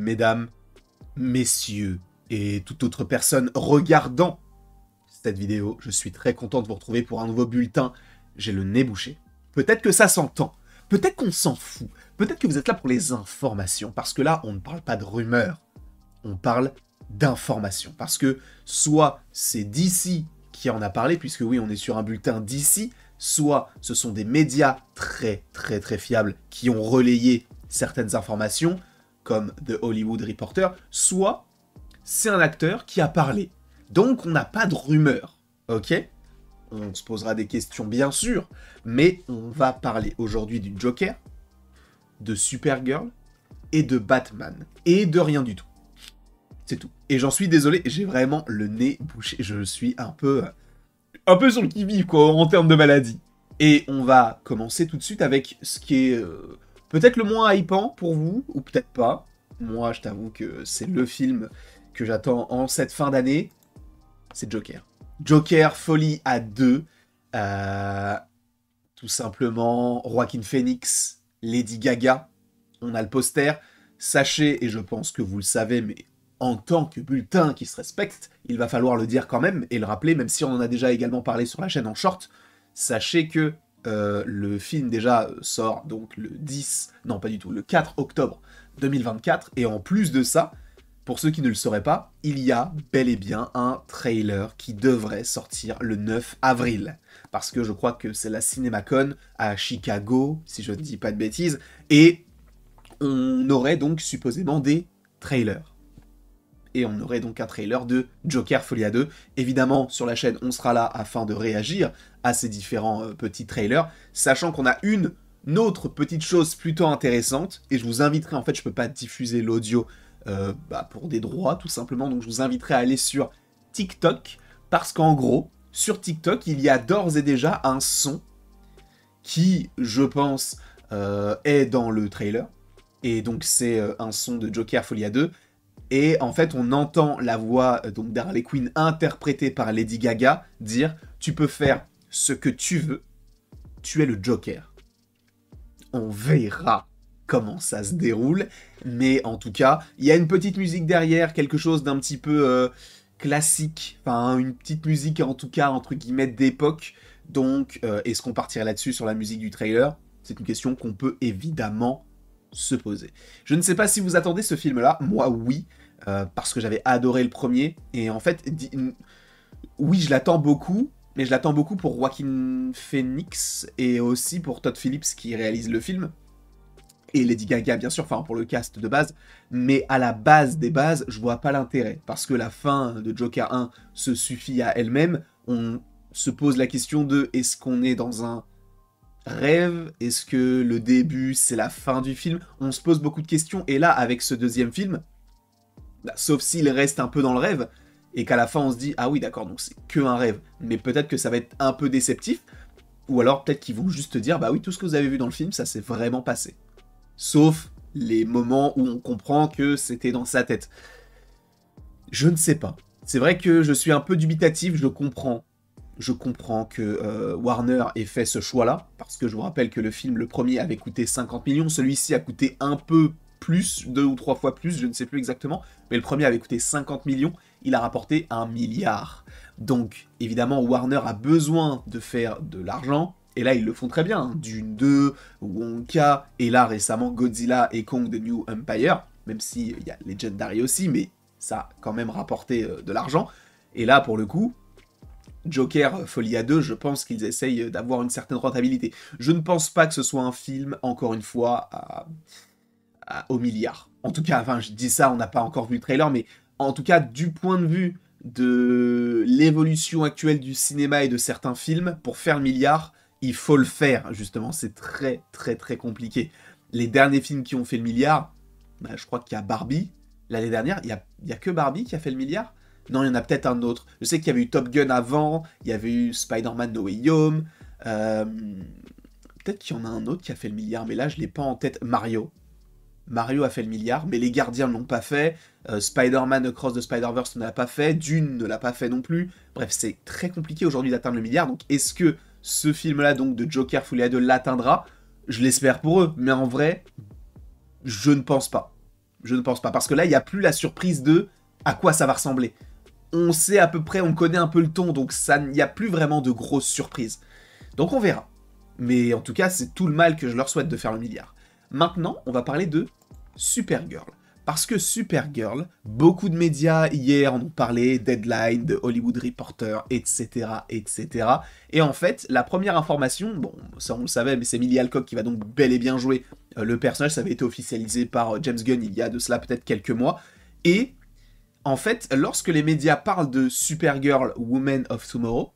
mesdames, messieurs et toute autre personne regardant cette vidéo, je suis très content de vous retrouver pour un nouveau bulletin. J'ai le nez bouché. Peut-être que ça s'entend, peut-être qu'on s'en fout, peut-être que vous êtes là pour les informations, parce que là, on ne parle pas de rumeurs, on parle d'informations. Parce que soit c'est DC qui en a parlé, puisque oui, on est sur un bulletin DC, soit ce sont des médias très fiables qui ont relayé certaines informations, comme The Hollywood Reporter, soit c'est un acteur qui a parlé. Donc on n'a pas de rumeurs, ok? On se posera des questions bien sûr, mais on va parler aujourd'hui du Joker, de Supergirl et de Batman, et de rien du tout. C'est tout. Et j'en suis désolé, j'ai vraiment le nez bouché, je suis un peu sur le qui-vive quoi, en termes de maladie. Et on va commencer tout de suite avec ce qui est peut-être le moins hypant pour vous, ou peut-être pas. Moi, je t'avoue que c'est le film que j'attends en cette fin d'année. C'est Joker. Joker, folie à deux. Tout simplement, Joaquin Phoenix, Lady Gaga. On a le poster. Sachez, et je pense que vous le savez, mais en tant que bulletin qui se respecte, il va falloir le dire quand même, et le rappeler, même si on en a déjà également parlé sur la chaîne en short. Sachez que le film déjà sort donc le 4 octobre 2024, et en plus de ça, pour ceux qui ne le sauraient pas, il y a bel et bien un trailer qui devrait sortir le 9 avril. Parce que je crois que c'est la CinemaCon à Chicago, si je ne dis pas de bêtises, et on aurait donc supposément des trailers. Et on aurait donc un trailer de Joker Folie à 2. Évidemment, sur la chaîne, on sera là afin de réagir à ces différents petits trailers, sachant qu'on a une autre petite chose plutôt intéressante, et je vous inviterai, en fait, je peux pas diffuser l'audio pour des droits, tout simplement, donc je vous inviterai à aller sur TikTok, parce qu'en gros, sur TikTok, il y a d'ores et déjà un son qui, je pense, est dans le trailer, et donc c'est un son de Joker Folie à 2, et en fait, on entend la voix donc d'Harley Quinn interprétée par Lady Gaga dire « Tu peux faire ce que tu veux, tu es le Joker ». On verra comment ça se déroule, mais en tout cas, il y a une petite musique derrière, quelque chose d'un petit peu classique, enfin une petite musique en tout cas entre guillemets d'époque, donc est-ce qu'on partirait là-dessus sur la musique du trailer? C'est une question qu'on peut évidemment se poser. Je ne sais pas si vous attendez ce film-là, moi oui, parce que j'avais adoré le premier, et en fait, oui je l'attends beaucoup, mais je l'attends beaucoup pour Joaquin Phoenix, et aussi pour Todd Phillips qui réalise le film, et Lady Gaga bien sûr, enfin pour le cast de base, mais à la base des bases, je vois pas l'intérêt, parce que la fin de Joker 1 se suffit à elle-même, on se pose la question de est-ce qu'on est dans un rêve, est-ce que le début c'est la fin du film, on se pose beaucoup de questions, et là avec ce deuxième film, sauf s'il reste un peu dans le rêve, et qu'à la fin on se dit, ah oui d'accord, donc c'est que un rêve, mais peut-être que ça va être un peu déceptif, ou alors peut-être qu'ils vont juste dire, bah oui, tout ce que vous avez vu dans le film, ça s'est vraiment passé. Sauf les moments où on comprend que c'était dans sa tête. Je ne sais pas. C'est vrai que je suis un peu dubitatif, je comprends que Warner ait fait ce choix-là, parce que je vous rappelle que le film, le premier, avait coûté 50 millions, celui-ci a coûté un peu plus, 2 ou 3 fois plus, je ne sais plus exactement, mais le premier avait coûté 50 millions, il a rapporté 1 milliard. Donc, évidemment, Warner a besoin de faire de l'argent, et là, ils le font très bien. Hein. Dune 2, Wonka, et là, récemment, Godzilla et Kong The New Empire, même s'il y a Legendary aussi, mais ça a quand même rapporté de l'argent. Et là, pour le coup, Joker Folie à 2, je pense qu'ils essayent d'avoir une certaine rentabilité. Je ne pense pas que ce soit un film, encore une fois, au milliard. En tout cas, enfin, je dis ça, on n'a pas encore vu le trailer, mais en tout cas, du point de vue de l'évolution actuelle du cinéma et de certains films, pour faire le milliard, il faut le faire, justement. C'est très compliqué. Les derniers films qui ont fait le milliard, bah, je crois qu'il y a Barbie. L'année dernière, il y a que Barbie qui a fait le milliard. Non, il y en a peut-être un autre. Je sais qu'il y avait eu Top Gun avant, il y avait eu Spider-Man No Way Home. Peut-être qu'il y en a un autre qui a fait le milliard, mais là, je l'ai pas en tête. Mario. Mario a fait le milliard, mais les Gardiens ne l'ont pas fait. Spider-Man Across the Spider-Verse ne l'a pas fait. Dune ne l'a pas fait non plus. Bref, c'est très compliqué aujourd'hui d'atteindre le milliard. Donc, est-ce que ce film-là, donc de Joker Folie à 2, l'atteindra? Je l'espère pour eux, mais en vrai, je ne pense pas. Je ne pense pas. Parce que là, il n'y a plus la surprise de à quoi ça va ressembler. On sait à peu près, on connaît un peu le ton, donc il n'y a plus vraiment de grosses surprises. Donc on verra. Mais en tout cas, c'est tout le mal que je leur souhaite de faire le milliard. Maintenant, on va parler de Supergirl. Parce que Supergirl, beaucoup de médias hier en ont parlé, Deadline, The Hollywood Reporter, etc., etc. Et en fait, la première information, bon, ça on le savait, mais c'est Millie Alcock qui va donc bel et bien jouer le personnage, ça avait été officialisé par James Gunn il y a de cela peut-être quelques mois, et en fait, lorsque les médias parlent de Supergirl, Woman of Tomorrow,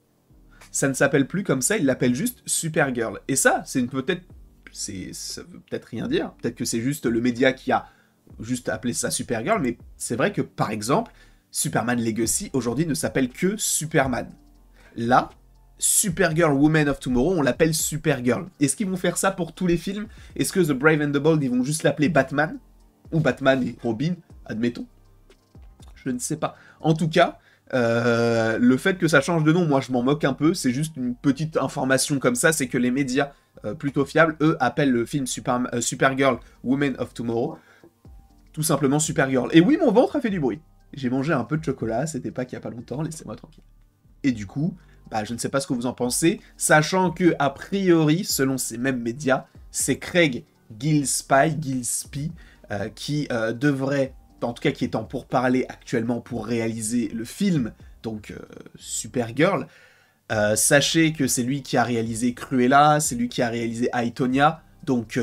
ça ne s'appelle plus comme ça, ils l'appellent juste Supergirl. Et ça, ça veut peut-être rien dire, peut-être que c'est juste le média qui a juste appelé ça Supergirl, mais c'est vrai que, par exemple, Superman Legacy, aujourd'hui, ne s'appelle que Superman. Là, Supergirl Woman of Tomorrow, on l'appelle Supergirl. Est-ce qu'ils vont faire ça pour tous les films? Est-ce que The Brave and the Bold, ils vont juste l'appeler Batman? Ou Batman et Robin, admettons? Je ne sais pas. En tout cas, le fait que ça change de nom, moi je m'en moque un peu, c'est juste une petite information comme ça, c'est que les médias plutôt fiables, eux, appellent le film Supergirl Woman of Tomorrow, tout simplement Supergirl. Et oui, mon ventre a fait du bruit. J'ai mangé un peu de chocolat, c'était pas qu'il y a pas longtemps, laissez-moi tranquille. Et du coup, je ne sais pas ce que vous en pensez, sachant que, a priori, selon ces mêmes médias, c'est Craig Gillespie qui devrait, en tout cas qui est en pourparlers actuellement pour réaliser le film, donc Supergirl. Sachez que c'est lui qui a réalisé Cruella, c'est lui qui a réalisé I, Tonya, donc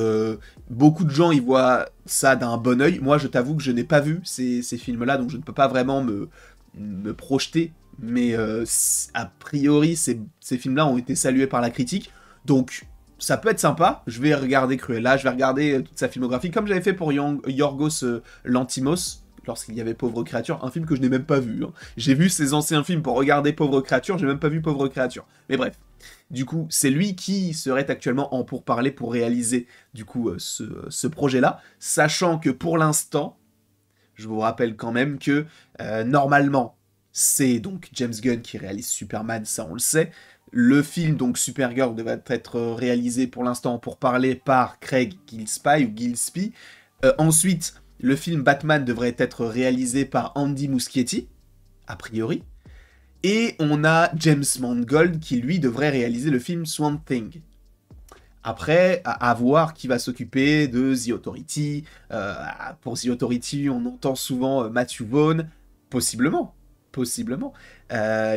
beaucoup de gens y voient ça d'un bon oeil. Moi je t'avoue que je n'ai pas vu ces films-là, donc je ne peux pas vraiment me projeter, mais a priori ces films-là ont été salués par la critique, donc ça peut être sympa. Je vais regarder Cruella, je vais regarder toute sa filmographie, comme j'avais fait pour Yorgos Lanthimos, lorsqu'il y avait Pauvre Créature, un film que je n'ai même pas vu. Hein. J'ai vu ses anciens films pour regarder Pauvre Créature, j'ai même pas vu Pauvre Créature. Mais bref, du coup, c'est lui qui serait actuellement en pourparlers pour réaliser du coup ce projet-là, sachant que pour l'instant, je vous rappelle quand même que normalement, c'est donc James Gunn qui réalise Superman, ça on le sait. Le film, donc Supergirl, devait être réalisé pour l'instant pour parler par Craig Gillespie. Ensuite, le film Batman devrait être réalisé par Andy Muschietti, a priori. Et on a James Mangold qui, lui, devrait réaliser le film Swamp Thing. Après, à voir qui va s'occuper de The Authority. Pour The Authority, on entend souvent Matthew Vaughn, possiblement,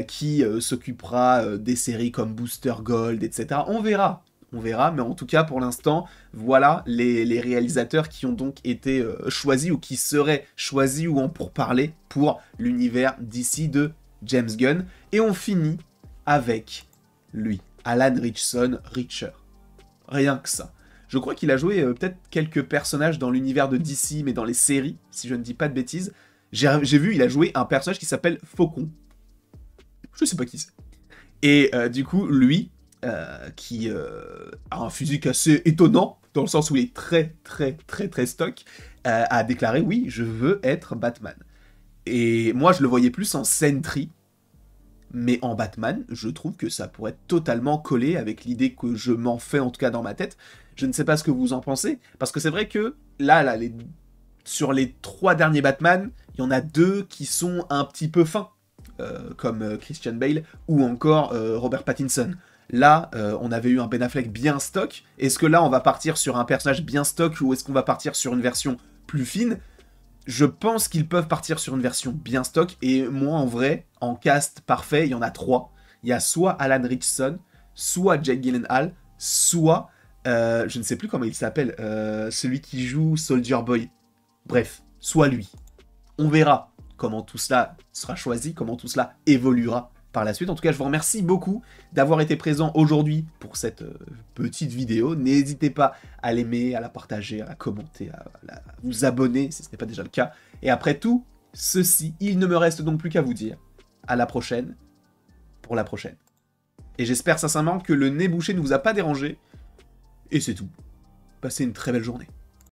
qui s'occupera des séries comme Booster Gold, etc. On verra, mais en tout cas, pour l'instant, voilà les réalisateurs qui ont donc été choisis, ou qui seraient choisis, ou en pourparlers pour l'univers d'ici de James Gunn. Et on finit avec lui, Alan Ritchson, Richer. Rien que ça. Je crois qu'il a joué peut-être quelques personnages dans l'univers de DC, mais dans les séries, si je ne dis pas de bêtises. J'ai vu, il a joué un personnage qui s'appelle Faucon. Je sais pas qui c'est. Et du coup, lui, qui a un physique assez étonnant, dans le sens où il est très stock, a déclaré « Oui, je veux être Batman ». Et moi, je le voyais plus en Sentry, mais en Batman, je trouve que ça pourrait totalement coller avec l'idée que je m'en fais, en tout cas dans ma tête. Je ne sais pas ce que vous en pensez, parce que c'est vrai que là sur les 3 derniers Batman, il y en a 2 qui sont un petit peu fins, comme Christian Bale ou encore Robert Pattinson. Là, on avait eu un Ben Affleck bien stock. Est-ce que là, on va partir sur un personnage bien stock, ou est-ce qu'on va partir sur une version plus fine? Je pense qu'ils peuvent partir sur une version bien stock, et moi, en vrai, en cast parfait, il y en a 3. Il y a soit Alan Ritchson, soit Jake Gyllenhaal, soit, je ne sais plus comment il s'appelle, celui qui joue Soldier Boy. Bref, soit lui. On verra comment tout cela sera choisi, comment tout cela évoluera par la suite. En tout cas, je vous remercie beaucoup d'avoir été présent aujourd'hui pour cette petite vidéo. N'hésitez pas à l'aimer, à la partager, à la commenter, à vous abonner si ce n'est pas déjà le cas. Et après tout ceci, il ne me reste donc plus qu'à vous dire à la prochaine pour la prochaine. Et j'espère sincèrement que le nez bouché ne vous a pas dérangé. Et c'est tout. Passez une très belle journée.